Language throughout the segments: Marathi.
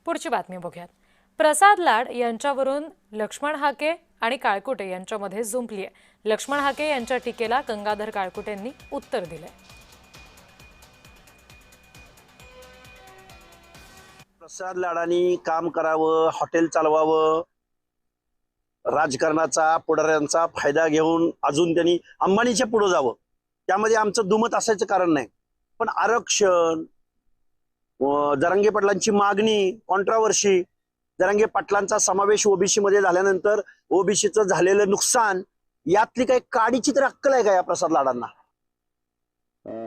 पुढची बातमी बघूयात। प्रसाद लाड यांच्यावरून लक्ष्मण हाके आणि काळकुटे यांच्यामध्ये जुंपली आहे। लक्ष्मण हाके यांच्या टीकेला गंगाधर काळकुटेंनी उत्तर दिले। प्रसाद लाडांनी काम करावं, हॉटेल चालवावं, राजकारणाचा पुढाऱ्यांचा फायदा घेऊन अजून त्यांनी अंबानीच्या पुढे जावं, त्यामध्ये आमचं दुमत असायचं कारण नाही। पण आरक्षण, जरांगे पाटलांची मागणी, कॉन्ट्रावर्सी, जरांगे पाटलांचा समावेश ओबीसी मध्ये झाल्यानंतर ओबीसीचं झालेलं नुकसान, यातली काही काडीची तर अक्कल आहे का या प्रसाद लाडांना?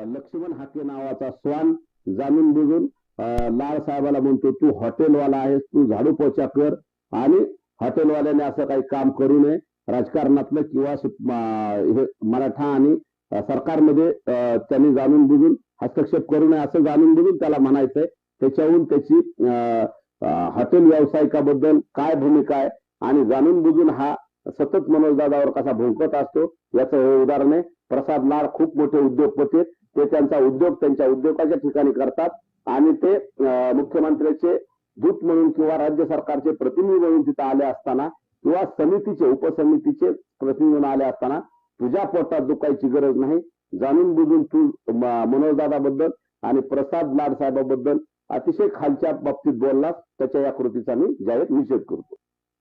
लक्ष्मण हाके नावाचा स्वान जाणून बुजून लाड साहेबाला म्हणतो, तू हॉटेलवाला आहेस, तू झाडू पोछा कर आणि हॉटेलवाल्याने असं काही काम करू नये, राजकारणातलं किंवा हे मराठा आणि सरकारमध्ये त्यांनी जाणून बुजून हस्तक्षेप करू नये असं जाणून बुजून त्याला म्हणायचंय। त्याच्याहून त्याची हॉटेल व्यावसायिकाबद्दल काय भूमिका आहे आणि जाणून बुजून हा सतत मनोजदादावर कसा भोंकत असतो याचं हे उदाहरण आहे। प्रसाद लाड खूप मोठे उद्योगपती आहेत, ते त्यांचा उद्योग त्यांच्या उद्योगाच्या ठिकाणी करतात आणि ते मुख्यमंत्र्याचे दूत म्हणून किंवा राज्य सरकारचे प्रतिनिधी म्हणून तिथे आले असताना किंवा समितीचे उपसमितीचे प्रतिनिधी म्हणून आले असताना तुझ्या पोटात दुखायची गरज नाही, जाणून बुजून तू मनोजदादाबद्दल आणि प्रसाद लाड साहेबाबद्दल अतिशय खालच्या बाबतीत बोललास, त्याच्या या कृतीचा मी जाहीर निषेध करतो।